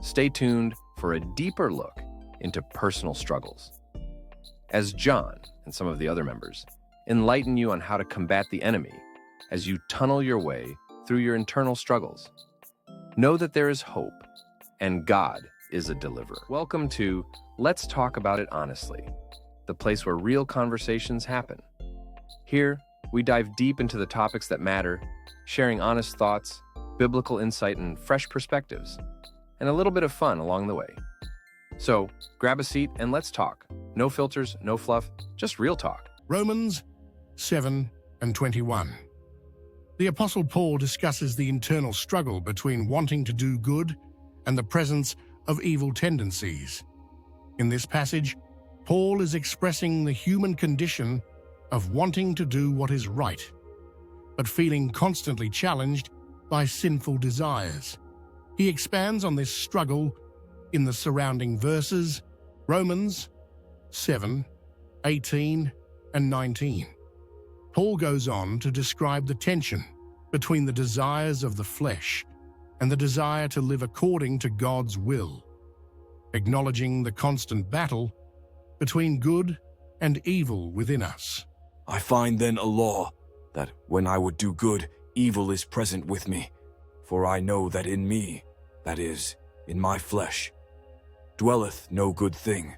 stay tuned for a deeper look into personal struggles. As John and some of the other members enlighten you on how to combat the enemy as you tunnel your way through your internal struggles, know that there is hope and God is a deliverer. Welcome to Let's Talk About It Honestly, the place where real conversations happen. Here, we dive deep into the topics that matter, sharing honest thoughts, biblical insight, and fresh perspectives, and a little bit of fun along the way. So, grab a seat and let's talk. No filters, no fluff, just real talk. Romans 7:21. The Apostle Paul discusses the internal struggle between wanting to do good and the presence of evil tendencies. In this passage, Paul is expressing the human condition of wanting to do what is right, but feeling constantly challenged by sinful desires. He expands on this struggle in the surrounding verses, Romans 7:18 and 19. Paul goes on to describe the tension between the desires of the flesh and the desire to live according to God's will, acknowledging the constant battle between good and evil within us. I find then a law, that when I would do good, evil is present with me. For I know that in me, that is, in my flesh, dwelleth no good thing,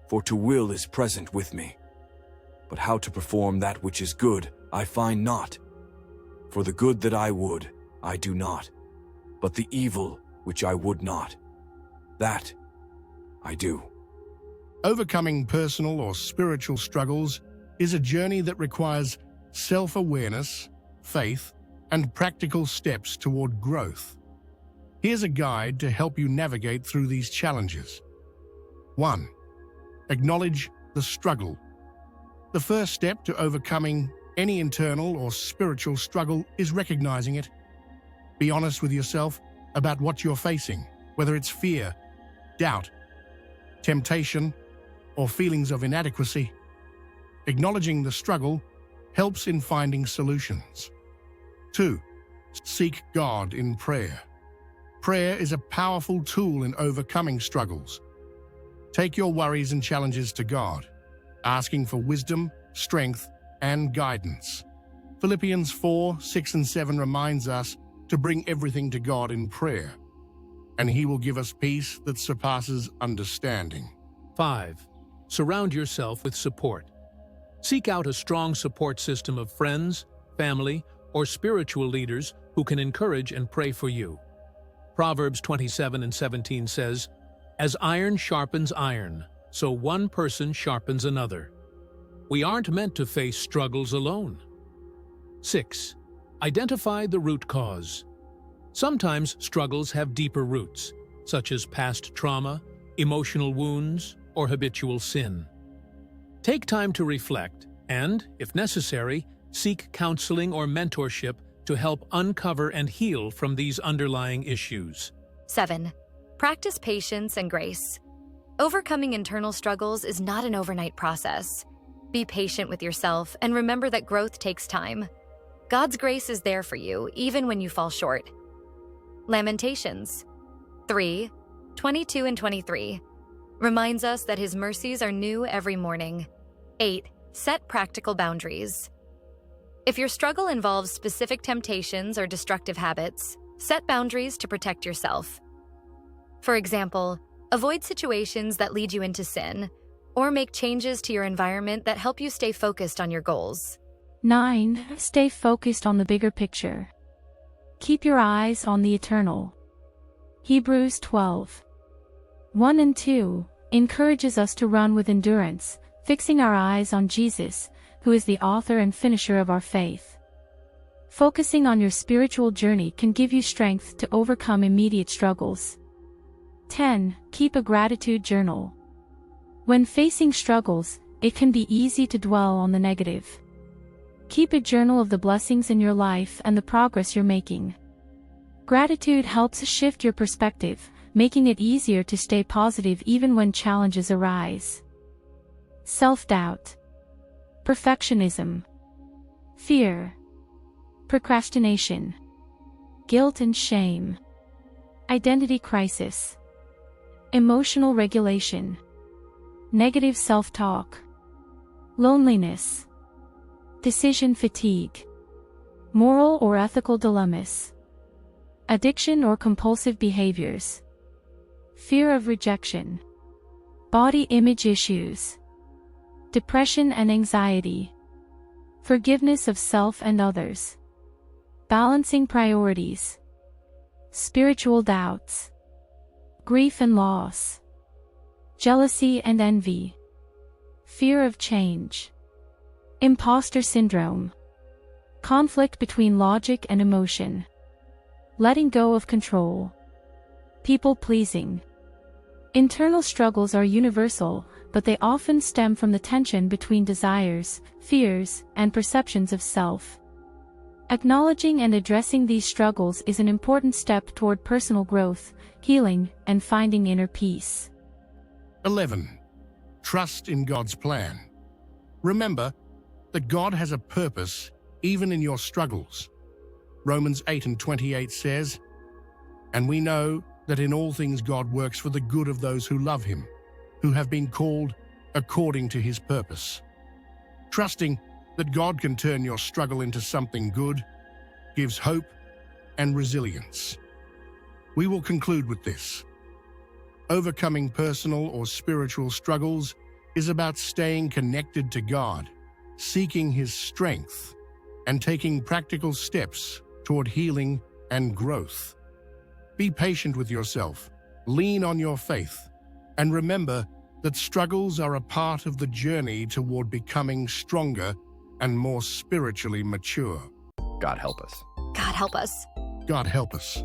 for to will is present with me. But how to perform that which is good, I find not. For the good that I would, I do not, but the evil which I would not, that I do. Overcoming personal or spiritual struggles is a journey that requires self-awareness, faith, and practical steps toward growth. Here's a guide to help you navigate through these challenges. 1. Acknowledge the struggle. The first step to overcoming any internal or spiritual struggle is recognizing it. Be honest with yourself about what you're facing, whether it's fear, doubt, temptation, or feelings of inadequacy. Acknowledging the struggle helps in finding solutions. 2. Seek God in prayer. Prayer is a powerful tool in overcoming struggles. Take your worries and challenges to God, asking for wisdom, strength, and guidance. Philippians 4:6 and 7 reminds us to bring everything to God in prayer, and He will give us peace that surpasses understanding. 5. Surround yourself with support. Seek out a strong support system of friends, family, or spiritual leaders who can encourage and pray for you. Proverbs 27:17 says, "As iron sharpens iron, so one person sharpens another." We aren't meant to face struggles alone. 6. Identify the root cause. Sometimes struggles have deeper roots, such as past trauma, emotional wounds, or habitual sin. Take time to reflect and, if necessary, seek counseling or mentorship to help uncover and heal from these underlying issues. 7. Practice patience and grace. Overcoming internal struggles is not an overnight process. Be patient with yourself and remember that growth takes time. God's grace is there for you, even when you fall short. Lamentations 3:22 and 23 reminds us that His mercies are new every morning. 8. Set practical boundaries. If your struggle involves specific temptations or destructive habits, set boundaries to protect yourself. For example, avoid situations that lead you into sin, or make changes to your environment that help you stay focused on your goals. 9. Stay focused on the bigger picture. Keep your eyes on the eternal. Hebrews 12:1 and 2 encourages us to run with endurance, fixing our eyes on Jesus, who is the author and finisher of our faith. Focusing on your spiritual journey can give you strength to overcome immediate struggles. 10. Keep a gratitude journal. When facing struggles, it can be easy to dwell on the negative. Keep a journal of the blessings in your life and the progress you're making. Gratitude helps shift your perspective, making it easier to stay positive even when challenges arise. Self-doubt. Perfectionism. Fear. Procrastination. Guilt and shame. Identity crisis. emotional regulation, negative self-talk, loneliness, decision fatigue, moral or ethical dilemmas, addiction or compulsive behaviors, fear of rejection, body image issues, depression and anxiety, forgiveness of self and others, balancing priorities, spiritual doubts, grief and loss, jealousy and envy, fear of change, imposter syndrome, conflict between logic and emotion, letting go of control, people-pleasing. Internal struggles are universal, but they often stem from the tension between desires, fears, and perceptions of self. Acknowledging and addressing these struggles is an important step toward personal growth, healing, and finding inner peace. 11. Trust in God's plan. Remember that God has a purpose even in your struggles. Romans 8:28 says, "And we know that in all things God works for the good of those who love him, who have been called according to his purpose." Trusting that God can turn your struggle into something good gives hope and resilience. We will conclude with this. Overcoming personal or spiritual struggles is about staying connected to God, seeking his strength, and taking practical steps toward healing and growth. Be patient with yourself, lean on your faith, and remember that struggles are a part of the journey toward becoming stronger and more spiritually mature. God help us. God help us. God help us.